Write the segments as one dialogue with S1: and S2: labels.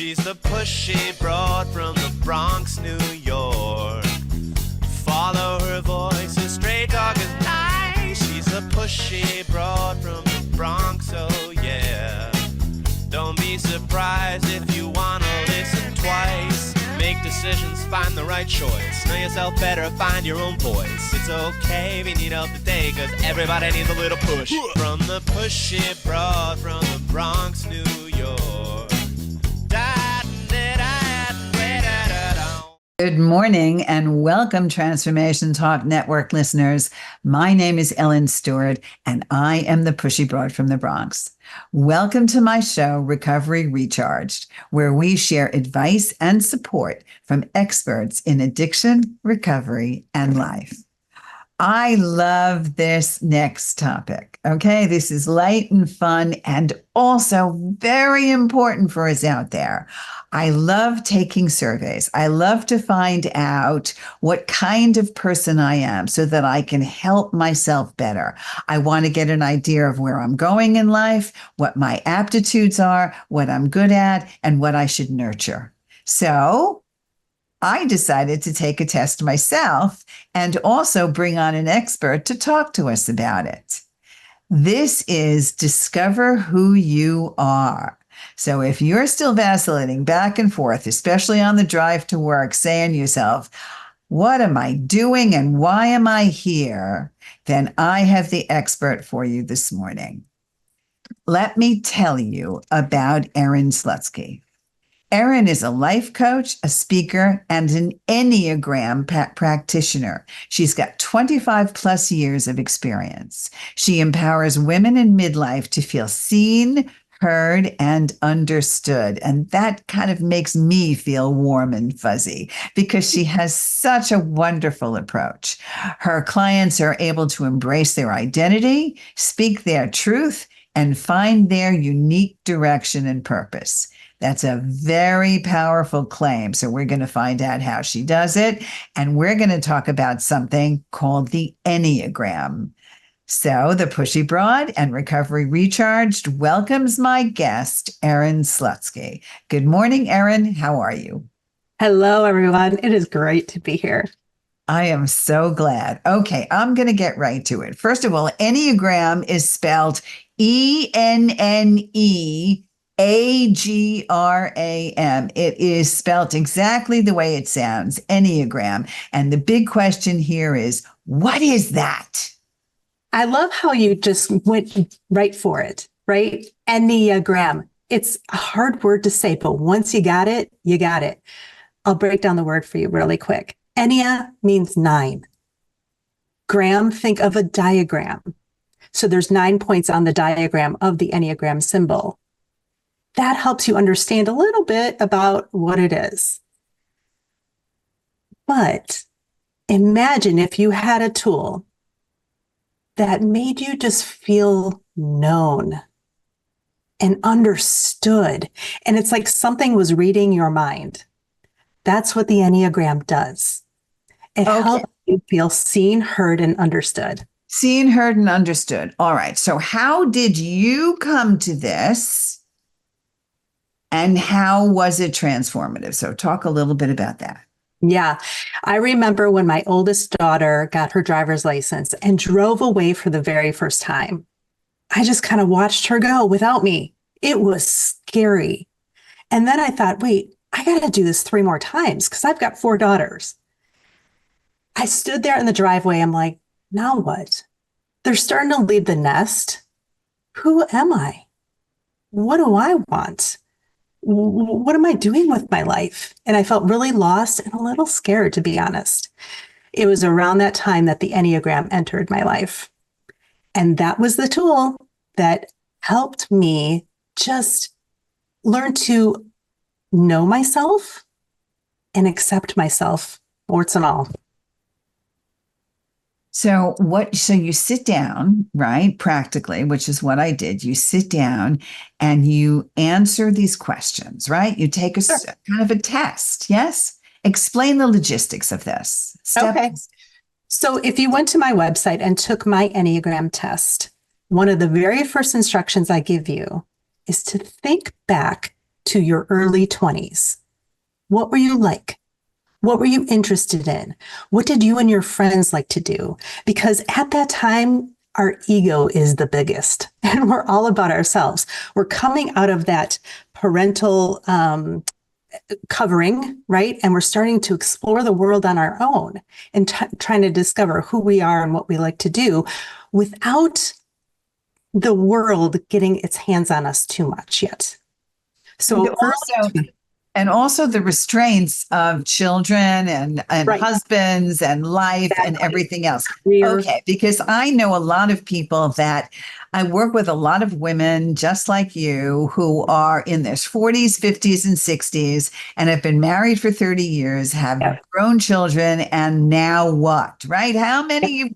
S1: She's the pushy broad from the Bronx, New York. Follow her voice, a straight dog is nice. She's a pushy broad from the Bronx, oh yeah. Don't be surprised if you wanna listen twice. Make decisions, find the right choice. Know yourself better, find your own voice. It's okay if you need help today, cause everybody needs a little push. From the pushy broad from the Bronx, New York.
S2: Good morning and welcome, Transformation Talk Network listeners. My name is Erin Stewart and I am the Pushy Broad from the Bronx. Welcome to my show, Recovery Recharged, where we share advice and support from experts in addiction, recovery, and life. I love this next topic. Okay, this is light and fun and also very important for us out there. I love taking surveys. I love to find out what kind of person I am so that I can help myself better. I want to get an idea of where I'm going in life, what my aptitudes are, what I'm good at, and what I should nurture. So I decided to take a test myself and also bring on an expert to talk to us about it. This is Discover Who You Are. So if you're still vacillating back and forth, especially on the drive to work, saying to yourself, what am I doing and why am I here? Then I have the expert for you this morning. Let me tell you about Erin Slutsky. Erin is a life coach, a speaker, and an Enneagram practitioner. She's got 25 plus years of experience. She empowers women in midlife to feel seen, heard, and understood. And that kind of makes me feel warm and fuzzy because she has such a wonderful approach. Her clients are able to embrace their identity, speak their truth, and find their unique direction and purpose. That's a very powerful claim. So we're going to find out how she does it. And we're going to talk about something called the Enneagram. So the Pushy Broad and Recovery Recharged welcomes my guest, Erin Slutsky. Good morning, Erin. How are you?
S3: Hello, everyone. It is great to be here.
S2: I am so glad. Okay, I'm going to get right to it. First of all, Enneagram is spelled Enneagram. It is spelled exactly the way it sounds, Enneagram. And the big question here is, what is that?
S3: I love how you just went right for it, right? Enneagram. It's a hard word to say, but once you got it, you got it. I'll break down the word for you really quick. Ennea means 9. Gram, think of a diagram. So there's 9 points on the diagram of the Enneagram symbol. That helps you understand a little bit about what it is. But imagine if you had a tool that made you just feel known and understood. And it's like something was reading your mind. That's what the Enneagram does. It helps you feel seen, heard, and understood.
S2: Seen, heard, and understood. All right. So how did you come to this? And how was it transformative? So talk a little bit about that.
S3: Yeah. I remember when my oldest daughter got her driver's license and drove away for the very first time. I just kind of watched her go without me. It was scary. And then I thought, wait, I got to do this 3 more times because I've got 4 daughters. I stood there in the driveway. I'm like, now what? They're starting to leave the nest. Who am I? What do I want? What am I doing with my life? And I felt really lost and a little scared, to be honest. It was around that time that the Enneagram entered my life. And that was the tool that helped me just learn to know myself and accept myself, warts and all.
S2: So you sit down, right? Practically, which is what I did. You sit down and you answer these questions, right? You take a kind of a test. Yes. Explain the logistics of this.
S3: Okay. So if you went to my website and took my Enneagram test, one of the very first instructions I give you is to think back to your early 20s. What were you like? What were you interested in? What did you and your friends like to do? Because at that time, our ego is the biggest and we're all about ourselves. We're coming out of that parental covering, right? And we're starting to explore the world on our own and trying to discover who we are and what we like to do without the world getting its hands on us too much yet. So
S2: also the restraints of children and
S3: Right.
S2: husbands and life and
S3: Exactly.
S2: everything else.
S3: Career.
S2: Okay, because I know a lot of people that I work with, a lot of women just like you who are in their 40s, 50s, and 60s and have been married for 30 years, have
S3: Yeah.
S2: grown children, and now what, right? How many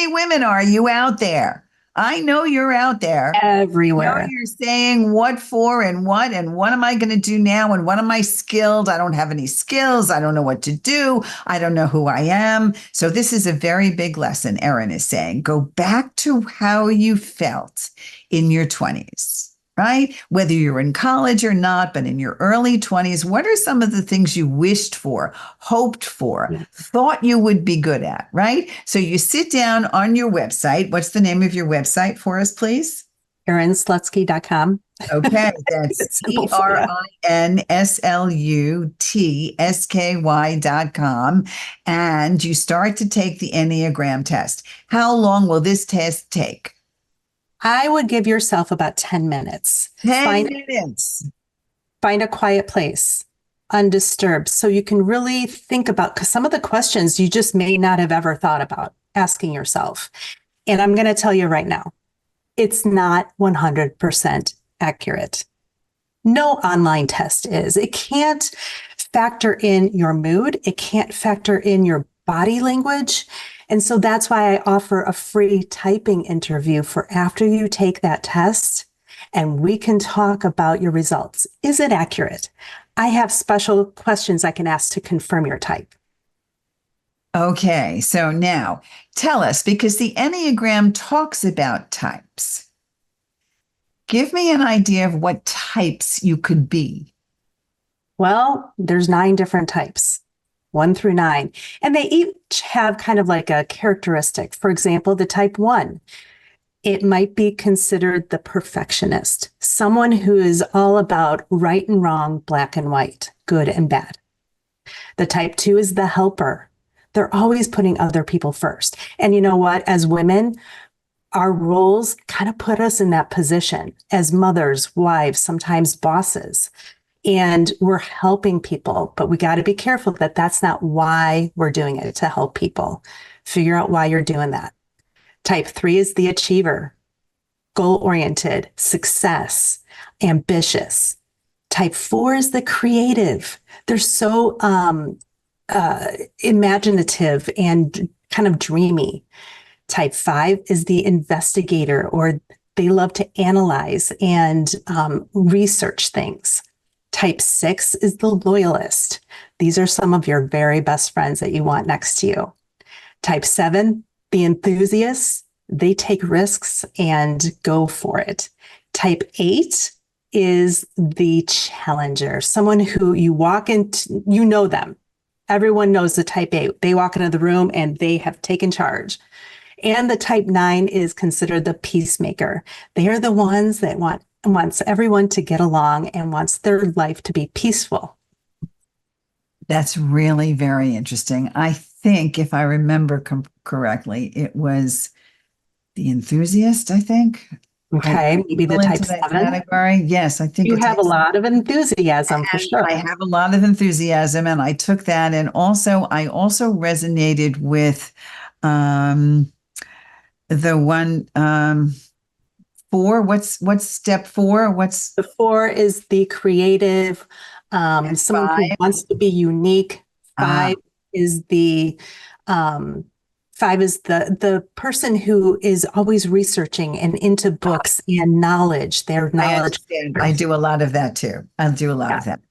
S2: women are you out there? I know you're out there.
S3: Everywhere.
S2: You're saying what for and what am I going to do now and what am I skilled? I don't have any skills. I don't know what to do. I don't know who I am. So this is a very big lesson. Erin is saying, go back to how you felt in your 20s, right? Whether you're in college or not, but in your early 20s, what are some of the things you wished for, hoped for, thought you would be good at, right? So you sit down on your website. What's the name of your website for us, please?
S3: ErinSlutsky.com.
S2: Okay, that's ErinSlutsky.com. And you start to take the Enneagram test. How long will this test take?
S3: I would give yourself about 10 minutes.
S2: 10 minutes.
S3: Find a quiet place, undisturbed, so you can really think about, because some of the questions you just may not have ever thought about asking yourself. And I'm going to tell you right now, it's not 100% accurate. No online test is. It can't factor in your mood. It can't factor in your body language. And so that's why I offer a free typing interview for after you take that test, and we can talk about your results. Is it accurate? I have special questions I can ask to confirm your type.
S2: Okay, so now tell us, because the Enneagram talks about types. Give me an idea of what types you could be.
S3: Well, there's 9 different types, 1 through 9, and they each have kind of like a characteristic. For example, the type 1, it might be considered the perfectionist, someone who is all about right and wrong, black and white, good and bad. The type 2 is the helper. They're always putting other people first. And you know what? As women, our roles kind of put us in that position as mothers, wives, sometimes bosses. And we're helping people, but we got to be careful that that's not why we're doing it, to help people. Figure out why you're doing that. Type 3 is the achiever, goal-oriented, success, ambitious. Type 4 is the creative. They're so imaginative and kind of dreamy. Type 5 is the investigator, or they love to analyze and research things. Type 6 is the loyalist. These are some of your very best friends that you want next to you. Type 7, the enthusiasts, they take risks and go for it. Type 8 is the challenger, someone who you walk into, you know them. Everyone knows the type 8. They walk into the room and they have taken charge. And the type 9 is considered the peacemaker. They are the ones that wants everyone to get along and wants their life to be peaceful.
S2: That's really very interesting. I think, if I remember correctly, it was the enthusiast, I think.
S3: Okay, maybe the type 7
S2: category. Yes, I think
S3: you have a lot of enthusiasm for sure.
S2: I have a lot of enthusiasm, and I took that, and I also resonated with the one 4. What's step 4? What's
S3: the 4 is the creative, someone who wants to be unique. 5 is the 5 is the person who is always researching and into books and knowledge. Their knowledge.
S2: I do a lot of that too. I'll do a lot of that.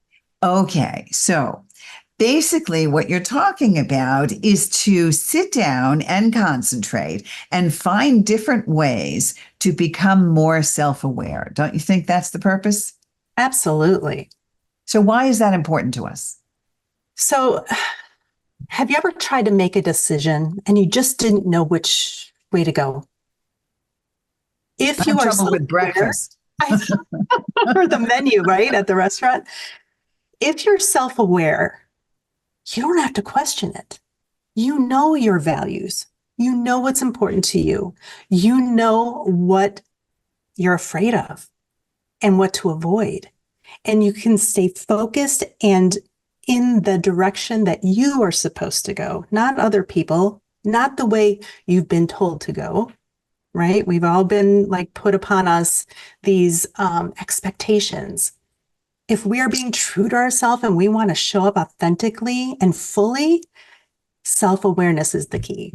S2: Okay, so basically what you're talking about is to sit down and concentrate and find different ways to become more self-aware. Don't you think that's the purpose?
S3: Absolutely.
S2: So why is that important to us?
S3: So have you ever tried to make a decision and you just didn't know which way to go?
S2: I
S3: If
S2: have
S3: you are
S2: trouble with
S3: self-aware,
S2: breakfast.
S3: or the menu, right, at the restaurant. If you're self-aware, you don't have to question it. You know your values. You know what's important to you. You know what you're afraid of and what to avoid. And you can stay focused and in the direction that you are supposed to go, not other people, not the way you've been told to go, right? We've all been like put upon us these expectations. If we are being true to ourselves and we want to show up authentically and fully, self-awareness is the key.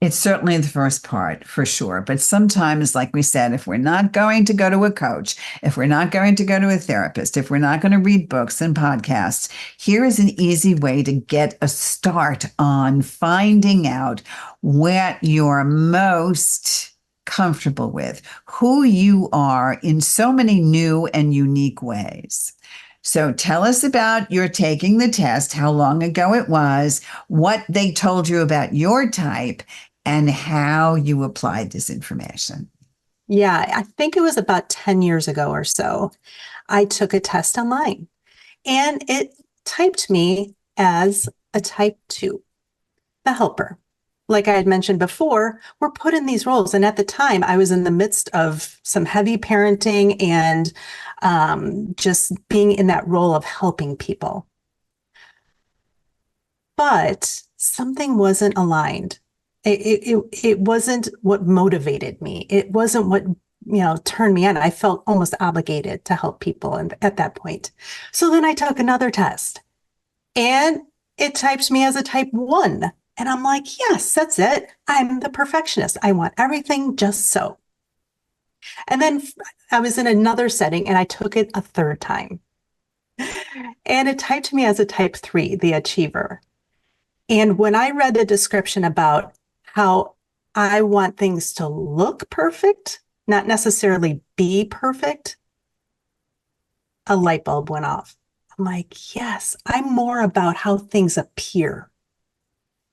S2: It's certainly the first part for sure. But sometimes, like we said, if we're not going to go to a coach, if we're not going to go to a therapist, if we're not going to read books and podcasts, here is an easy way to get a start on finding out what you're most comfortable with, who you are in so many new and unique ways. So tell us about your taking the test, how long ago it was, what they told you about your type, and how you applied this information.
S3: Yeah, I think it was about 10 years ago or so. I took a test online and it typed me as a type 2, the helper. Like I had mentioned before, we're put in these roles. And at the time, I was in the midst of some heavy parenting and just being in that role of helping people. But something wasn't aligned. It wasn't what motivated me. It wasn't what, turned me on. I felt almost obligated to help people at that point. So then I took another test and it types me as a type 1. And I'm like, yes, that's it. I'm the perfectionist. I want everything just so. And then I was in another setting and I took it a third time. And it typed me as a type 3, the achiever. And when I read the description about how I want things to look perfect, not necessarily be perfect, a light bulb went off. I'm like, yes, I'm more about how things appear,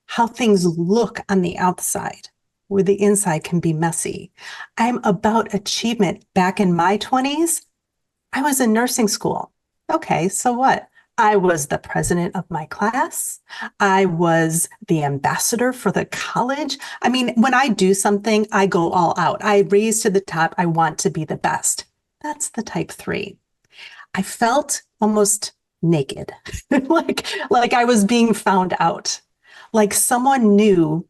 S3: how things look on the outside, where the inside can be messy. I'm about achievement. Back in my 20s, I was in nursing school. Okay, so what? I was the president of my class. I was the ambassador for the college. I mean, when I do something, I go all out. I raise to the top. I want to be the best. That's the type 3. I felt almost naked, like I was being found out, like someone knew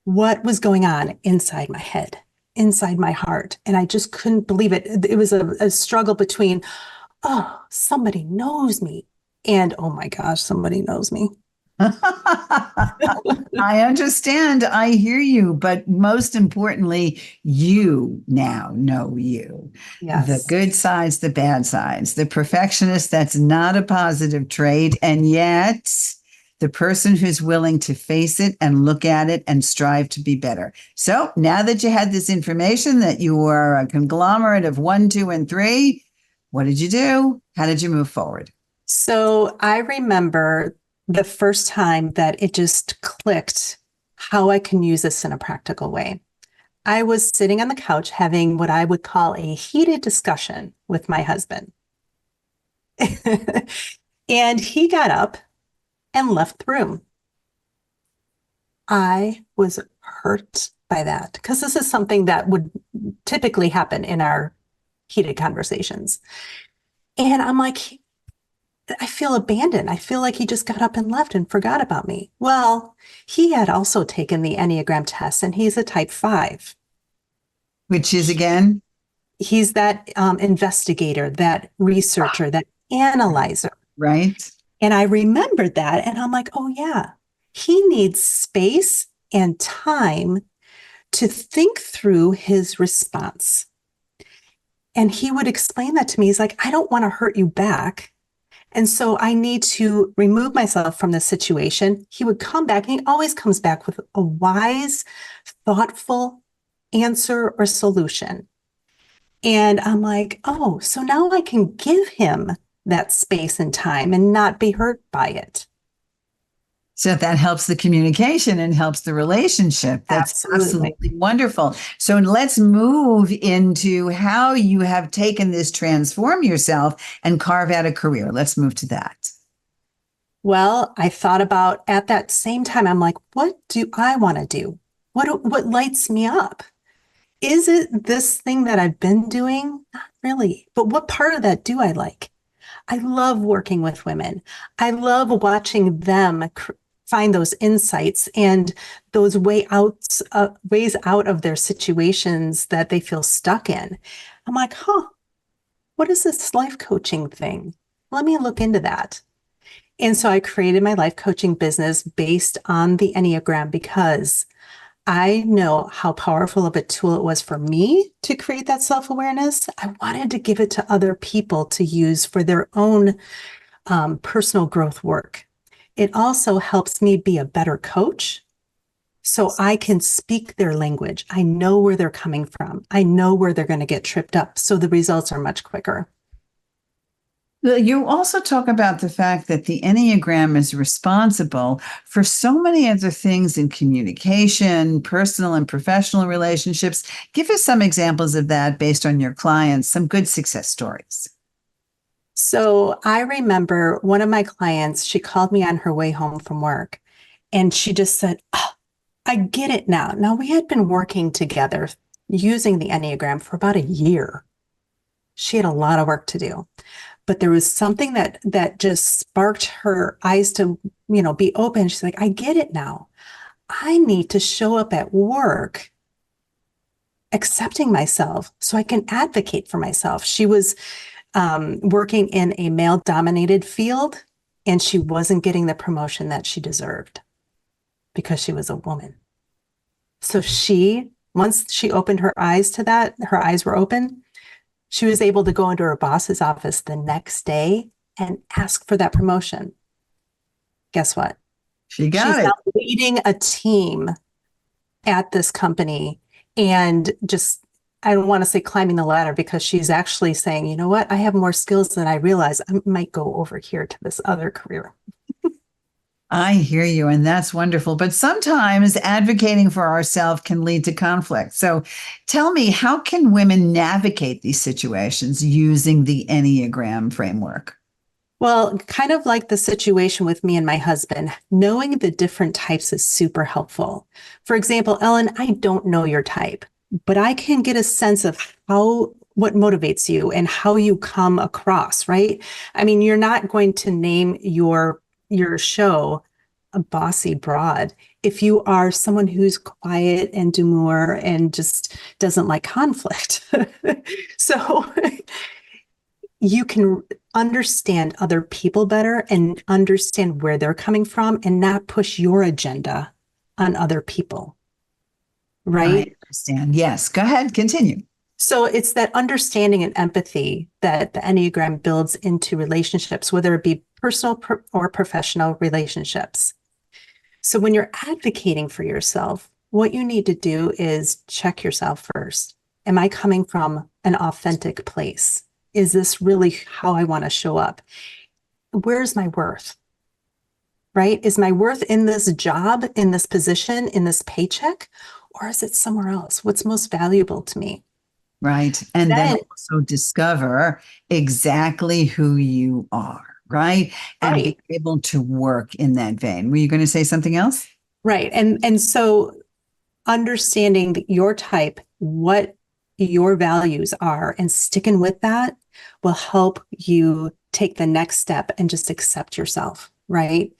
S3: what was going on inside my head, inside my heart. And I just couldn't believe it. It was a struggle between, oh, somebody knows me. And oh my gosh, somebody knows me.
S2: I understand. I hear you. But most importantly, you now know you.
S3: Yes.
S2: The good sides, the bad sides, the perfectionist, that's not a positive trait. And yet, the person who's willing to face it and look at it and strive to be better. So now that you had this information that you were a conglomerate of 1, 2, and 3, what did you do? How did you move forward?
S3: So I remember the first time that it just clicked how I can use this in a practical way. I was sitting on the couch having what I would call a heated discussion with my husband. And he got up and left the room. I was hurt by that because this is something that would typically happen in our heated conversations. And I'm like, I feel abandoned. I feel like he just got up and left and forgot about me. Well, he had also taken the Enneagram test and he's a type 5.
S2: Which is again?
S3: He's that investigator, that researcher, that analyzer.
S2: Right.
S3: And I remembered that and I'm like, oh yeah, he needs space and time to think through his response. And he would explain that to me. He's like, I don't want to hurt you back. And so I need to remove myself from the situation. He would come back and he always comes back with a wise, thoughtful answer or solution. And I'm like, oh, so now I can give him that space and time and not be hurt by it.
S2: So that helps the communication and helps the relationship. That's
S3: Absolutely.
S2: absolutely wonderful. So let's move into how you have taken this transform yourself and carve out a career. Let's move to that.
S3: Well, I thought about at that same time, I'm like, what do I want to do? What lights me up? Is it this thing that I've been doing? Not really. But what part of that do I like? I love working with women. I love watching them find those insights and those ways out of their situations that they feel stuck in. I'm like, what is this life coaching thing? Let me look into that. And so I created my life coaching business based on the Enneagram because I know how powerful of a tool it was for me to create that self-awareness. I wanted to give it to other people to use for their own personal growth work. It also helps me be a better coach so I can speak their language. I know where they're coming from. I know where they're going to get tripped up. So the results are much quicker.
S2: You also talk about the fact that the Enneagram is responsible for so many other things in communication, personal and professional relationships. Give us some examples of that based on your clients, some good success stories.
S3: So I remember one of my clients, she called me on her way home from work and she just said, I get it now. Now we had been working together using the Enneagram for about a year. She had a lot of work to do. But there was something that just sparked her eyes to, be open. She's like, I get it now. I need to show up at work accepting myself so I can advocate for myself. She was working in a male-dominated field, and she wasn't getting the promotion that she deserved because she was a woman. So once she opened her eyes to that, her eyes were open. She was able to go into her boss's office the next day and ask for that promotion. Guess what?
S2: She's
S3: now leading a team at this company and just, I don't want to say climbing the ladder because she's actually saying, you know what? I have more skills than I realize. I might go over here to this other career.
S2: I hear you, and that's wonderful. But sometimes advocating for ourselves can lead to conflict. So tell me, how can women navigate these situations using the Enneagram framework?
S3: Well, kind of like the situation with me and my husband, knowing the different types is super helpful. For example, Ellen, I don't know your type, but I can get a sense of what motivates you and how you come across, right? I mean, you're not going to name your show a bossy broad if you are someone who's quiet and demure and just doesn't like conflict. So you can understand other people better and understand where they're coming from and not push your agenda on other people. Right?
S2: I understand. Yes. Go ahead. Continue.
S3: So it's that understanding and empathy that the Enneagram builds into relationships, whether it be personal or professional relationships. So when you're advocating for yourself, what you need to do is check yourself first. Am I coming from an authentic place? Is this really how I want to show up? Where's my worth? Right? Is my worth in this job, in this position, in this paycheck, or is it somewhere else? What's most valuable to me?
S2: Right. And then also discover exactly who you are, right? And be able to work in that vein. Were you going to say something else?
S3: Right. And so understanding your type, what your values are, and sticking with that will help you take the next step and just accept yourself, right?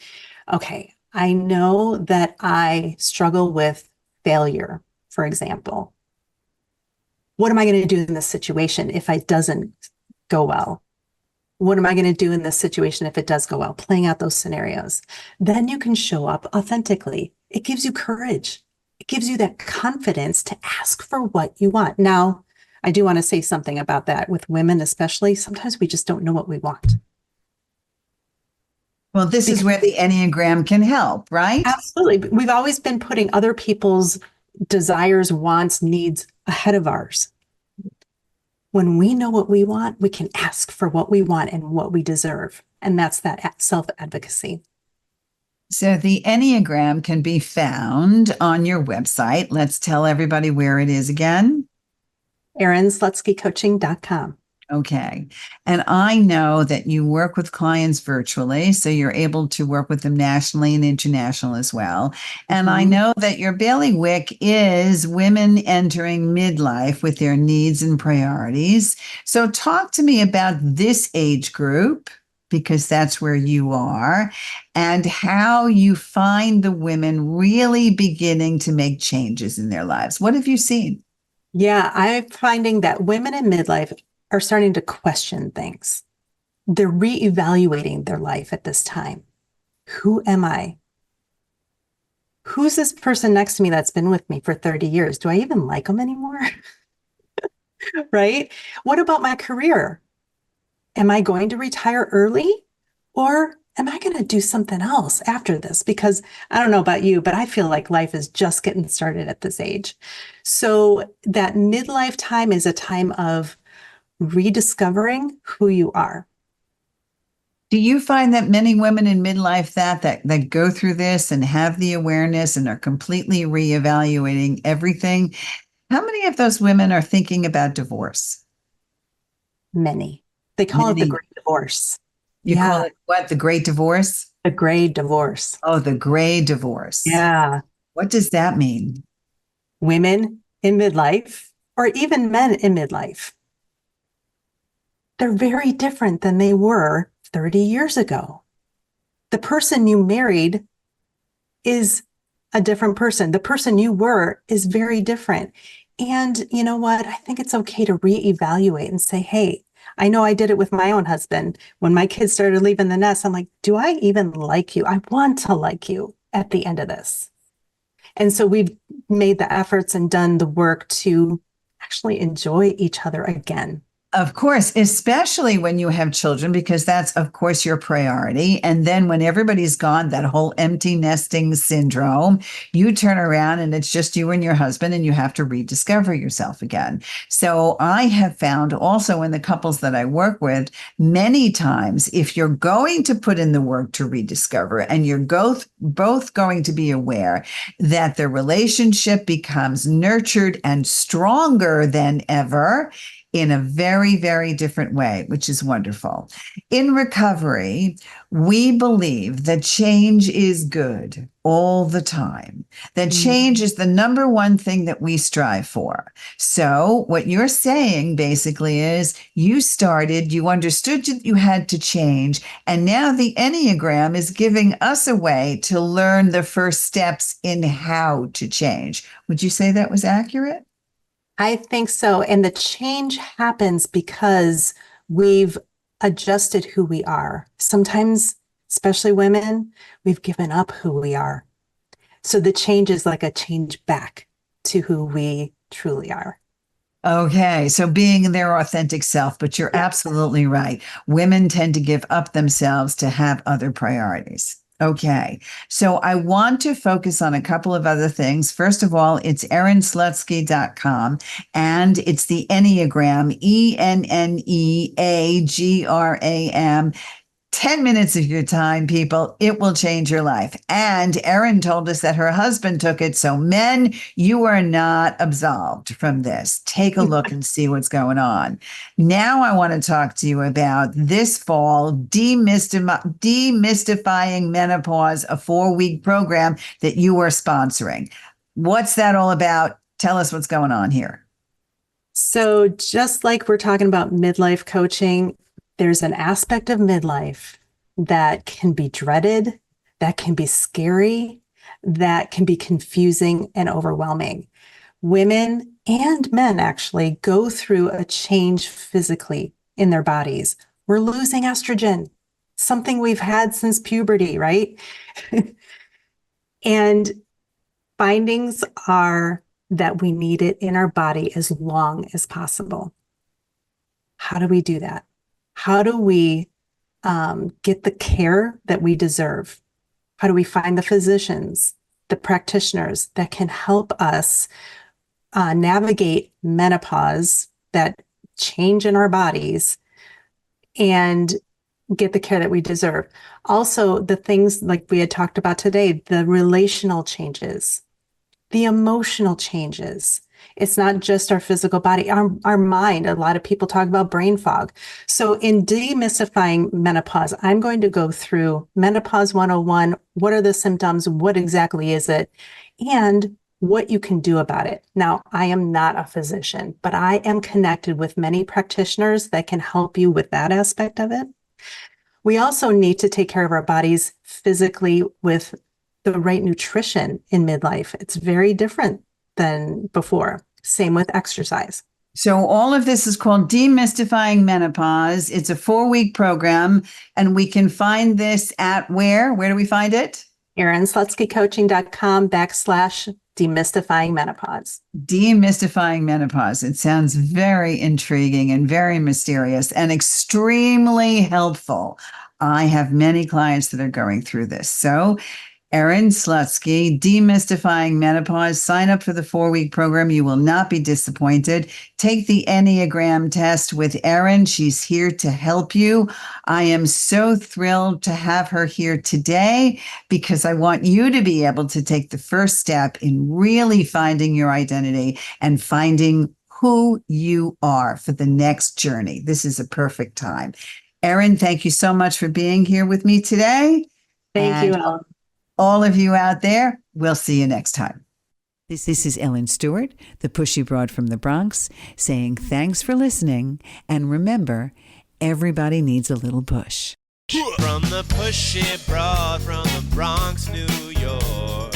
S3: Okay, I know that I struggle with failure, for example. What am I going to do in this situation if it doesn't go well? What am I going to do in this situation if it does go well? Playing out those scenarios. Then you can show up authentically. It gives you courage. It gives you that confidence to ask for what you want. Now, I do want to say something about that with women, especially. Sometimes we just don't know what we want.
S2: Well, this is where the Enneagram can help, right?
S3: Absolutely. We've always been putting other people's desires, wants, needs ahead of ours. When we know what we want, we can ask for what we want and what we deserve. And that's that self-advocacy.
S2: So the Enneagram can be found on your website. Let's tell everybody where it is again.
S3: ErinSlutskyCoaching.com.
S2: Okay. And I know that you work with clients virtually, so you're able to work with them nationally and international as well. And I know that your bailiwick is women entering midlife with their needs and priorities. So talk to me about this age group, because that's where you are, and how you find the women really beginning to make changes in their lives. What have you seen?
S3: Yeah, I'm finding that women in midlife are starting to question things. They're reevaluating their life at this time. Who am I? Who's this person next to me that's been with me for 30 years? Do I even like them anymore? Right? What about my career? Am I going to retire early, or am I going to do something else after this? Because I don't know about you, but I feel like life is just getting started at this age. So that midlife time is a time of rediscovering who you are.
S2: Do you find that many women in midlife that go through this and have the awareness and are completely reevaluating everything? How many of those women are thinking about divorce?
S3: Many. They call it the
S2: Many.
S3: great divorce.
S2: You call it what? The great divorce?
S3: The gray divorce.
S2: Oh, the gray divorce.
S3: Yeah.
S2: What does that mean?
S3: Women in midlife, or even men in midlife, they're very different than they were 30 years ago. The person you married is a different person. The person you were is very different. And you know what? I think it's okay to reevaluate and say, hey, I know I did it with my own husband. When my kids started leaving the nest, I'm like, do I even like you? I want to like you at the end of this. And so we've made the efforts and done the work to actually enjoy each other again.
S2: Of course, especially when you have children, because that's, of course, your priority. And then when everybody's gone, that whole empty nesting syndrome, you turn around and it's just you and your husband, and you have to rediscover yourself again. So I have found also in the couples that I work with, many times, if you're going to put in the work to rediscover, and you're both going to be aware that the relationship becomes nurtured and stronger than ever, in a very, very different way, which is wonderful. In recovery, we believe that change is good all the time, that change is the number one thing that we strive for. So what you're saying basically is you understood that you had to change, and now the Enneagram is giving us a way to learn the first steps in how to change. Would you say that was accurate?
S3: I think so. And the change happens because we've adjusted who we are. Sometimes, especially women, we've given up who we are. So the change is like a change back to who we truly are.
S2: Okay, so being their authentic self, but you're absolutely right. Women tend to give up themselves to have other priorities. Okay, so I want to focus on a couple of other things. First of all, it's erinslutsky.com, and it's the Enneagram, Enneagram. 10 minutes of your time, people. It will change your life. And Erin told us that her husband took it. So men, you are not absolved from this. Take a look and see what's going on. Now I want to talk to you about this fall, Demystifying Menopause, a 4-week program that you are sponsoring. What's that all about? Tell us what's going on here.
S3: So just like we're talking about midlife coaching, there's an aspect of midlife that can be dreaded, that can be scary, that can be confusing and overwhelming. Women and men actually go through a change physically in their bodies. We're losing estrogen, something we've had since puberty, right? And findings are that we need it in our body as long as possible. How do we do that? How do we get the care that we deserve? How do we find the physicians, the practitioners that can help us navigate menopause, that change in our bodies and get the care that we deserve. Also, the things like we had talked about today, the relational changes, the emotional changes. It's not just our physical body, our mind. A lot of people talk about brain fog. So in demystifying menopause, I'm going to go through Menopause 101. What are the symptoms? What exactly is it? And what you can do about it. Now, I am not a physician, but I am connected with many practitioners that can help you with that aspect of it. We also need to take care of our bodies physically with the right nutrition in midlife. It's very different than before. Same with exercise.
S2: So all of this is called Demystifying Menopause. It's a 4-week program, and we can find this at where? Where do we find it?
S3: ErinSlutskyCoaching.com/demystifying menopause.
S2: Demystifying Menopause. It sounds very intriguing and very mysterious and extremely helpful. I have many clients that are going through this. So Erin Slutsky, Demystifying Menopause. Sign up for the 4-week program. You will not be disappointed. Take the Enneagram test with Erin. She's here to help you. I am so thrilled to have her here today because I want you to be able to take the first step in really finding your identity and finding who you are for the next journey. This is a perfect time. Erin, thank you so much for being here with me today.
S3: Thank you, Ellen.
S2: All of you out there, we'll see you next time. This is Ellen Stewart, the Pushy Broad from the Bronx, saying thanks for listening. And remember, everybody needs a little push.
S1: From the Pushy Broad from the Bronx, New York.